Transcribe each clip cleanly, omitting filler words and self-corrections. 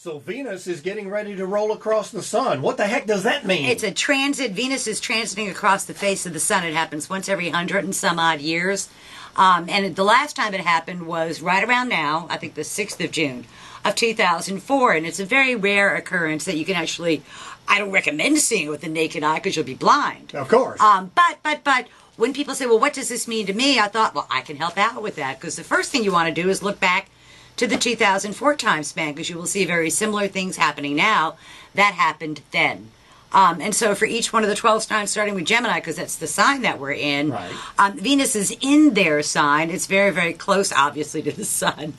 So Venus is getting ready to roll across the sun. What the heck does that mean? It's a transit. Venus is transiting across the face of the sun. It happens once every 100 and some odd years. And the last time it happened was right around now, I think the 6th of June of 2004. And it's a very rare occurrence that you can actually, I don't recommend seeing it with the naked eye because you'll be blind. Of course. But when people say, well, what does this mean to me? I thought, well, I can help out with that, because the first thing you want to do is look back to the 2004 time span, because you will see very similar things happening now that happened then. And so for each one of the 12 signs, starting with Gemini, because that's the sign that we're in, right. Venus is in their sign. It's very, very close, obviously, to the sun.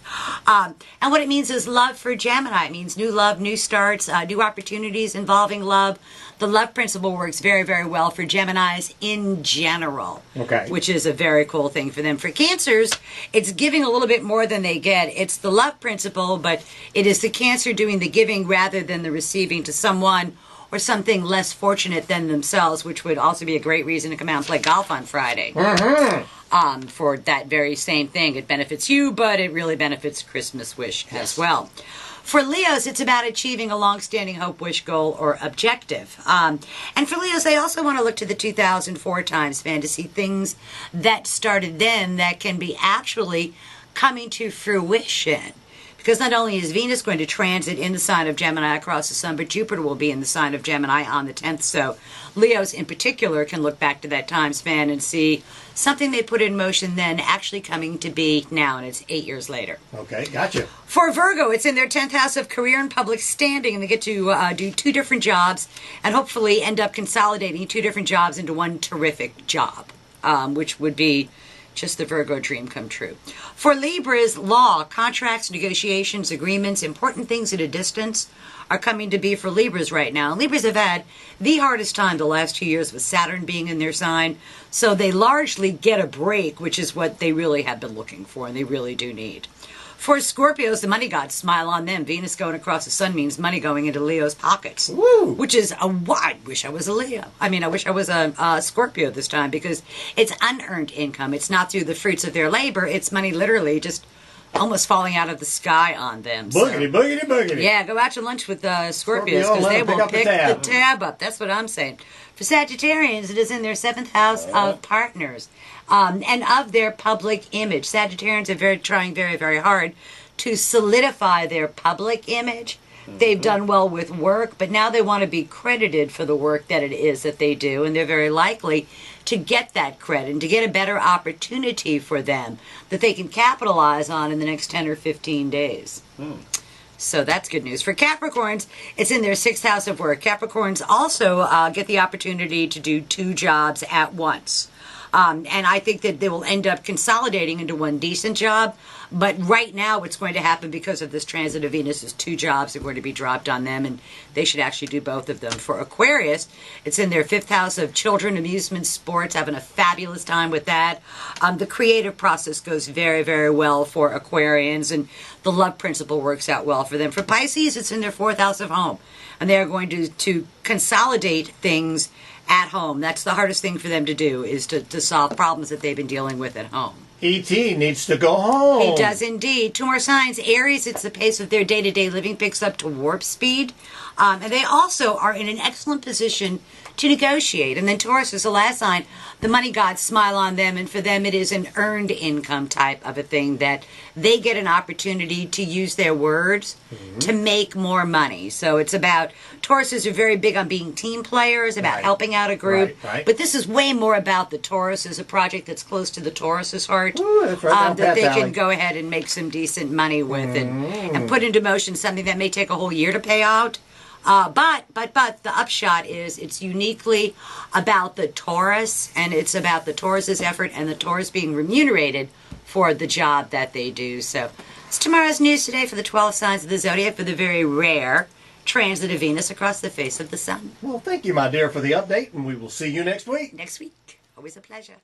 And what it means is love for Gemini. It means new love, new starts, new opportunities involving love. The love principle works very, very well for Geminis in general, which is a very cool thing for them. For Cancers, it's giving a little bit more than they get. It's the love principle, but it is the Cancer doing the giving rather than the receiving to someone or something less fortunate than themselves, which would also be a great reason to come out and play golf on Friday. For that very same thing. It benefits you, but it really benefits Christmas Wish as well. For Leos, it's about achieving a long-standing hope, wish, goal, or objective. And for Leos, they also want to look to the 2004 time span to see things that started then that can be actually coming to fruition. Because not only is Venus going to transit in the sign of Gemini across the sun, but Jupiter will be in the sign of Gemini on the 10th. So Leos in particular can look back to that time span and see something they put in motion then actually coming to be now, and it's 8 years later. Okay, gotcha. For Virgo, it's in their 10th house of career and public standing, and they get to do 2 different jobs and hopefully end up consolidating 2 different jobs into one terrific job, which would be just the Virgo dream come true. For Libras, law, contracts, negotiations, agreements, important things at a distance are coming to be for Libras right now. And Libras have had the hardest time the last 2 years with Saturn being in their sign. So they largely get a break, which is what they really have been looking for and they really do need. For Scorpios, the money gods smile on them. Venus going across the sun means money going into Leo's pockets. Woo! Which is I wish I was a Leo. I mean, I wish I was a Scorpio this time, because it's unearned income. It's not through the fruits of their labor. It's money literally just almost falling out of the sky on them. Boogity, boogity, boogity. Yeah, go out to lunch with Scorpios, because they will pick the tab up. That's what I'm saying. For Sagittarians, it is in their 7th house of partners and of their public image. Sagittarians are trying very, very hard to solidify their public image. They've done well with work, but now they want to be credited for the work that it is that they do, and they're very likely to get that credit and to get a better opportunity for them that they can capitalize on in the next 10 or 15 days. So that's good news. For Capricorns, it's in their 6th house of work. Capricorns also get the opportunity to do 2 jobs at once. And I think that they will end up consolidating into one decent job. But right now what's going to happen because of this transit of Venus is 2 jobs are going to be dropped on them, and they should actually do both of them. For Aquarius, it's in their 5th house of children, amusement, sports, having a fabulous time with that. The creative process goes very, very well for Aquarians, and the love principle works out well for them. For Pisces, it's in their 4th house of home, and they're going to consolidate things at home. That's the hardest thing for them to do, is to solve problems that they've been dealing with at home. E.T. needs to go home. He does indeed. 2 more signs. Aries, it's the pace of their day-to-day living picks up to warp speed. And they also are in an excellent position to negotiate. And then Taurus is the last sign. The money gods smile on them, and for them it is an earned income type of a thing that they get an opportunity to use their words to make more money. So it's about, Tauruses are very big on being team players, about helping out a group. But this is way more about the Taurus as a project that's close to the Taurus's heart. Ooh, that's right that they can go ahead and make some decent money with and put into motion something that may take a whole year to pay out. But the upshot is it's uniquely about the Taurus, and it's about the Taurus's effort and the Taurus being remunerated for the job that they do. So it's tomorrow's news today for the 12 signs of the zodiac for the very rare transit of Venus across the face of the sun. Well, thank you, my dear, for the update, and we will see you next week. Next week. Always a pleasure.